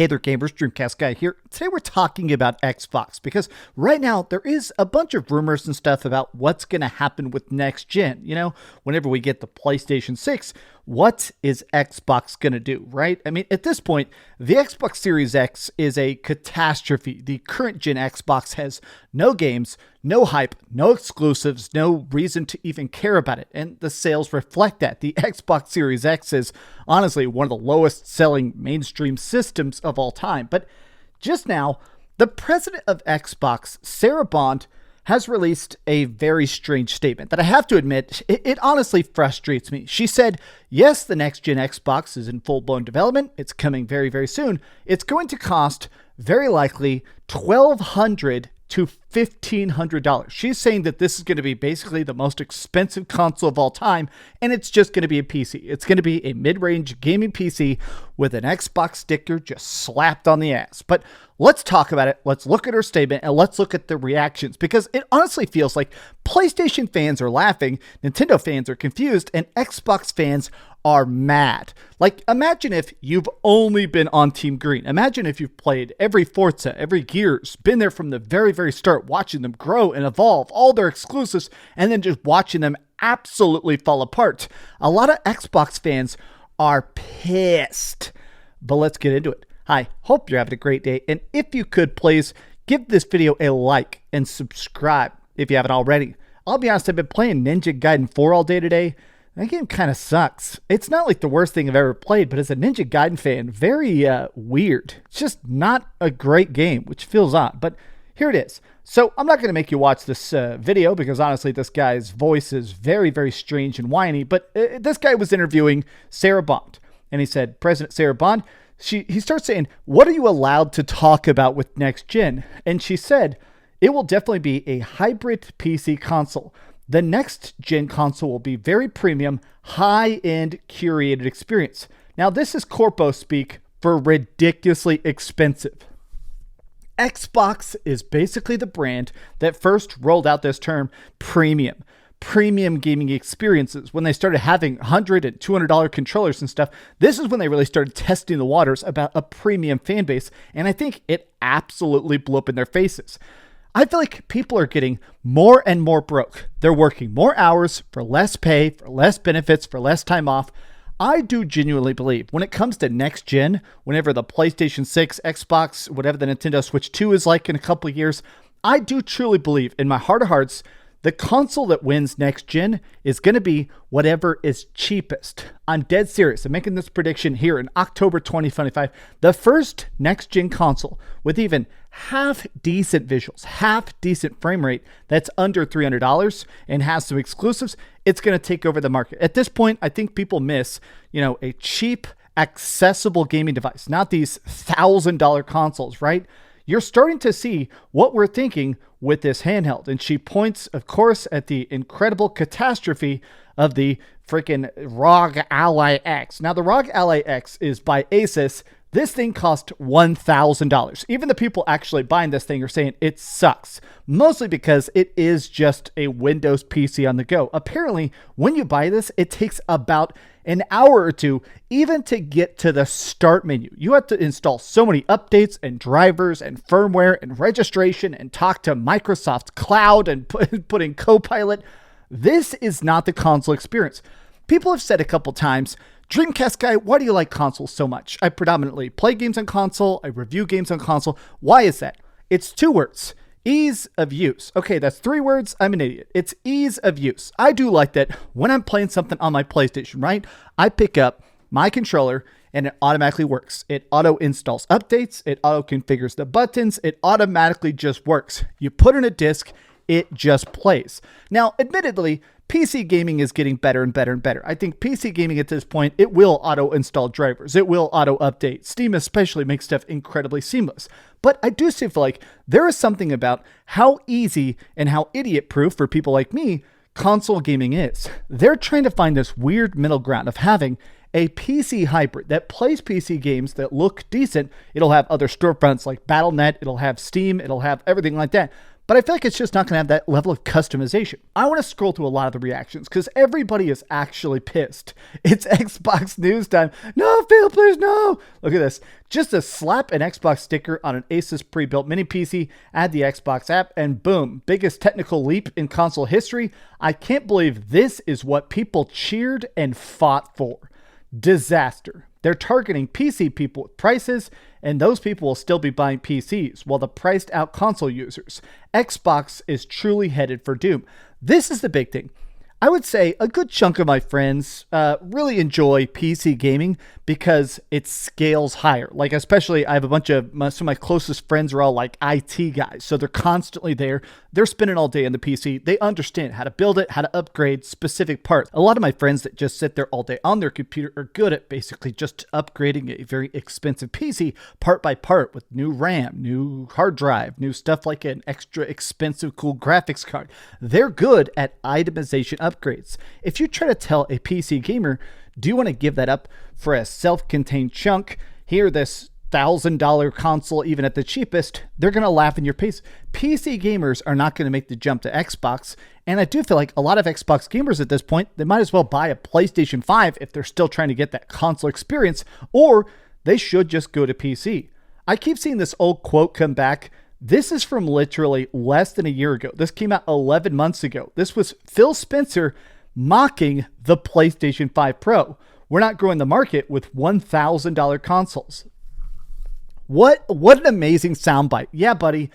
Hey there gamers, DreamcastGuy here. Today we're talking about Xbox because right now there is a bunch of rumors and stuff about what's going to happen with next gen. You know, whenever we get the PlayStation 6, what is Xbox going to do, right? I mean, at this point, the Xbox Series X is a catastrophe. The current gen Xbox has no games, no hype, no exclusives, no reason to even care about it. And the sales reflect that. The Xbox Series X is honestly one of the lowest selling mainstream systems of all time. But just now, the president of Xbox, Sarah Bond, has released a very strange statement that I have to admit, it honestly frustrates me. She said, yes, the next gen Xbox is in full-blown development. It's coming very, very soon. It's going to cost very likely $1,200 to $1,500. She's saying that this is going to be basically the most expensive console of all time, and it's just going to be a PC. It's going to be a mid-range gaming PC with an Xbox sticker just slapped on the ass. But let's talk about it. Let's look at her statement, and let's look at the reactions, because it honestly feels like PlayStation fans are laughing, Nintendo fans are confused, and Xbox fans are mad. Like, imagine if you've only been on Team Green. Imagine if you've played every Forza, every Gears, been there from the very, very start, watching them grow and evolve, all their exclusives, and then just watching them absolutely fall apart. A lot of Xbox fans are pissed. But let's get into it. Hi, hope you're having a great day, and if you could, please give this video a like and subscribe if you haven't already. I'll be honest, I've been playing Ninja Gaiden 4 all day today. That game kind of sucks. It's not like the worst thing I've ever played, but as a Ninja Gaiden fan, very weird. It's just not a great game, which feels odd, but here it is. So I'm not going to make you watch this video because honestly, this guy's voice is very, very strange and whiny, but this guy was interviewing Sarah Bond, and he said, President Sarah Bond, he starts saying, what are you allowed to talk about with next gen? And she said, it will definitely be a hybrid PC console. The next gen console will be very premium, high-end curated experience. Now, this is corpo speak for ridiculously expensive. Xbox is basically the brand that first rolled out this term premium gaming experiences. When they started having $100 and $200 controllers and stuff, this is when they really started testing the waters about a premium fan base, and I think it absolutely blew up in their faces. I feel like people are getting more and more broke. They're working more hours for less pay, for less benefits, for less time off. I do genuinely believe when it comes to next gen, whenever the PlayStation 6, Xbox, whatever the Nintendo Switch 2 is like in a couple of years, I do truly believe in my heart of hearts the console that wins next gen is going to be whatever is cheapest. I'm dead serious. I'm making this prediction here in October 2025. The first next gen console with even half decent visuals, half decent frame rate that's under $300 and has some exclusives, it's going to take over the market. At this point, I think people miss, a cheap, accessible gaming device, not these $1,000 consoles, right? You're starting to see what we're thinking with this handheld. And she points, of course, at the incredible catastrophe of the freaking ROG Ally X. Now, the ROG Ally X is by Asus. This thing cost $1,000. Even the people actually buying this thing are saying it sucks, mostly because it is just a Windows PC on the go. Apparently, when you buy this, it takes about an hour or two even to get to the start menu. You have to install so many updates and drivers and firmware and registration and talk to Microsoft Cloud and put in Copilot. This is not the console experience. People have said a couple times, DreamcastGuy, why do you like consoles so much? I predominantly play games on console. I review games on console. Why is that? It's 2 words. Ease of use. Okay, that's 3 words. I'm an idiot. It's ease of use. I do like that when I'm playing something on my PlayStation, right? I pick up my controller and it automatically works. It auto installs updates. It auto configures the buttons. It automatically just works. You put in a disc, it just plays. Now, admittedly, PC gaming is getting better and better and better. I think PC gaming at this point, it will auto-install drivers. It will auto-update. Steam especially makes stuff incredibly seamless. But I do still feel like there is something about how easy and how idiot-proof for people like me console gaming is. They're trying to find this weird middle ground of having a PC hybrid that plays PC games that look decent. It'll have other storefronts like Battle.net. It'll have Steam. It'll have everything like that. but I feel like it's just not going to have that level of customization. I want to scroll through a lot of the reactions because everybody is actually pissed. It's Xbox news time. No, Phil, please, no. Look at this. Just to slap an Xbox sticker on an Asus pre-built mini PC, add the Xbox app, and boom, biggest technical leap in console history. I can't believe this is what people cheered and fought for. Disaster. They're targeting PC people with prices, and those people will still be buying PCs, while the priced out console users. Xbox is truly headed for doom. This is the big thing. I would say a good chunk of my friends really enjoy PC gaming because it scales higher. Like, especially, I have some of my closest friends are all like IT guys. So they're constantly there. They're spending all day on the PC. They understand how to build it, how to upgrade specific parts. A lot of my friends that just sit there all day on their computer are good at basically just upgrading a very expensive PC part by part with new RAM, new hard drive, new stuff like an extra expensive cool graphics card. They're good at itemization upgrades. If you try to tell a PC gamer, do you want to give that up for a self-contained chunk? Here, this $1,000 console, even at the cheapest, they're going to laugh in your face. PC gamers are not going to make the jump to Xbox. And I do feel like a lot of Xbox gamers at this point, they might as well buy a PlayStation 5 if they're still trying to get that console experience, or they should just go to PC. I keep seeing this old quote come back. This is from literally less than a year ago. This came out 11 months ago. This was Phil Spencer mocking the PlayStation 5 Pro. We're not growing the market with $1,000 consoles. What an amazing soundbite. Yeah, buddy,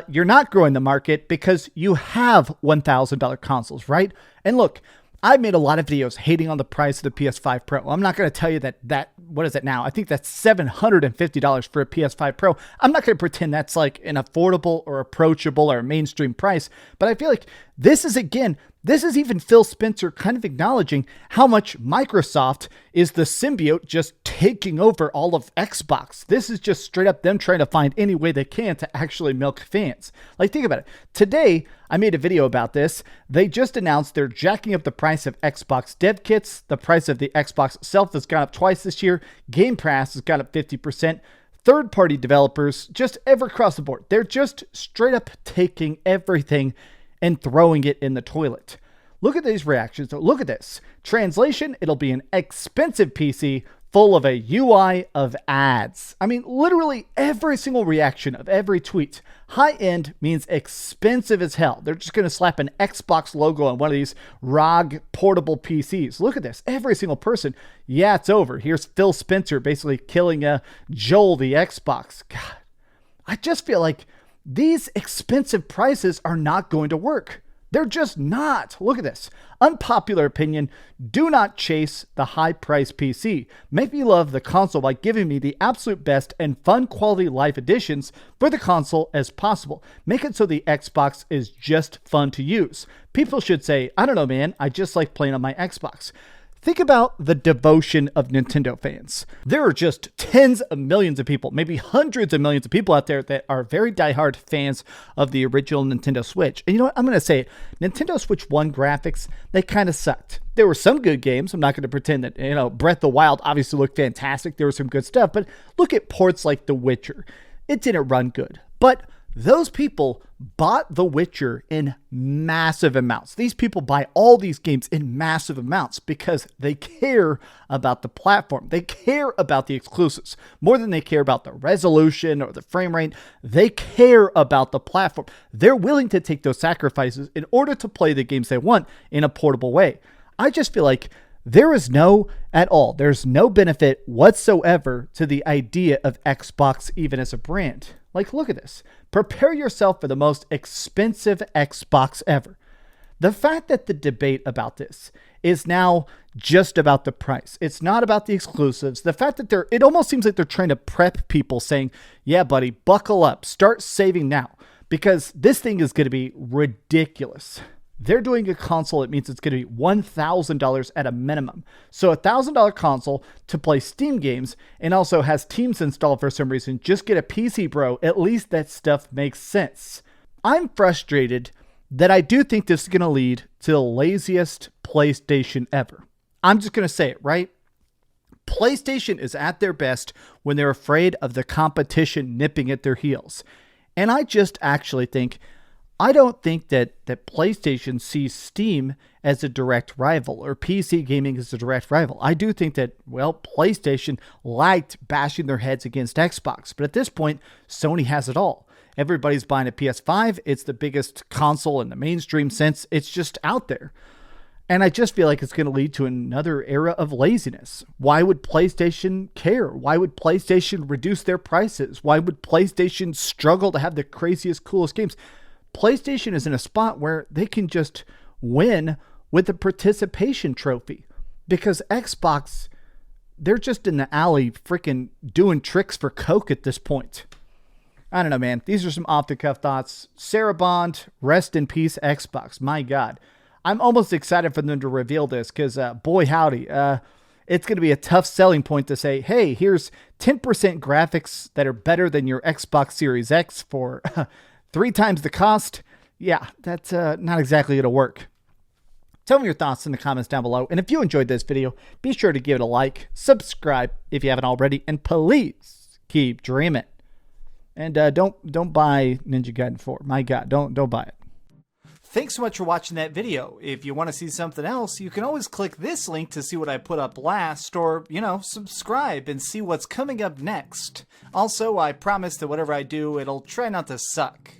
you're not growing the market because you have $1,000 consoles, right? And look, I've made a lot of videos hating on the price of the PS5 Pro. I'm not going to tell you that what is it now? I think that's $750 for a PS5 Pro. I'm not going to pretend that's like an affordable or approachable or mainstream price, but I feel like this is even Phil Spencer kind of acknowledging how much Microsoft is the symbiote just taking over all of Xbox. This is just straight up them trying to find any way they can to actually milk fans. Like, think about it. Today, I made a video about this. They just announced they're jacking up the price of Xbox dev kits. The price of the Xbox itself has gone up twice this year. Game Pass has gone up 50%. Third-party developers, just ever across the board, they're just straight up taking everything and throwing it in the toilet. Look at these reactions. Look at this. Translation, it'll be an expensive PC full of a UI of ads. I mean, literally every single reaction of every tweet. High end means expensive as hell. They're just going to slap an Xbox logo on one of these ROG portable PCs. Look at this. Every single person. Yeah, it's over. Here's Phil Spencer basically killing Joel the Xbox. God, I just feel like these expensive prices are not going to work. They're just not. Look at this. Unpopular opinion. Do not chase the high price PC. Make me love the console by giving me the absolute best and fun quality life additions for the console as possible. Make it so the Xbox is just fun to use. People should say, I don't know, man, I just like playing on my Xbox. Think about the devotion of Nintendo fans. There are just tens of millions of people, maybe hundreds of millions of people out there that are very diehard fans of the original Nintendo Switch. And you know what? I'm going to say it. Nintendo Switch 1 graphics, they kind of sucked. There were some good games. I'm not going to pretend that, Breath of the Wild obviously looked fantastic. There was some good stuff. But look at ports like The Witcher. It didn't run good. But those people bought The Witcher in massive amounts. These people buy all these games in massive amounts because they care about the platform. They care about the exclusives more than they care about the resolution or the frame rate. They care about the platform. They're willing to take those sacrifices in order to play the games they want in a portable way. I just feel like there's no benefit whatsoever to the idea of Xbox even as a brand. Like, look at this. Prepare yourself for the most expensive Xbox ever. The fact that the debate about this is now just about the price. It's not about the exclusives. The fact that it almost seems like they're trying to prep people saying, yeah, buddy, buckle up, start saving now, because this thing is going to be ridiculous. They're doing a console. It means it's going to be $1,000 at a minimum. So a $1,000 console to play Steam games and also has Teams installed for some reason. Just get a PC, bro. At least that stuff makes sense. I'm frustrated that I do think this is going to lead to the laziest PlayStation ever. I'm just going to say it, right? PlayStation is at their best when they're afraid of the competition nipping at their heels. And I just actually think I don't think that PlayStation sees Steam as a direct rival or PC gaming as a direct rival. I do think that, well, PlayStation liked bashing their heads against Xbox, but at this point, Sony has it all. Everybody's buying a PS5. It's the biggest console in the mainstream sense. It's just out there. And I just feel like it's going to lead to another era of laziness. Why would PlayStation care? Why would PlayStation reduce their prices? Why would PlayStation struggle to have the craziest, coolest games? PlayStation is in a spot where they can just win with a participation trophy, because Xbox, they're just in the alley freaking doing tricks for Coke at this point. I don't know, man. These are some off-the-cuff thoughts. Sarah Bond, rest in peace, Xbox. My God. I'm almost excited for them to reveal this because, boy, howdy, it's going to be a tough selling point to say, hey, here's 10% graphics that are better than your Xbox Series X for 3 times the cost. Yeah, that's not exactly going to work. Tell me your thoughts in the comments down below. And if you enjoyed this video, be sure to give it a like, subscribe if you haven't already, and please keep dreaming. And don't buy Ninja Gaiden 4. My God, don't buy it. Thanks so much for watching that video. If you want to see something else, you can always click this link to see what I put up last, or, subscribe and see what's coming up next. Also, I promise that whatever I do, it'll try not to suck.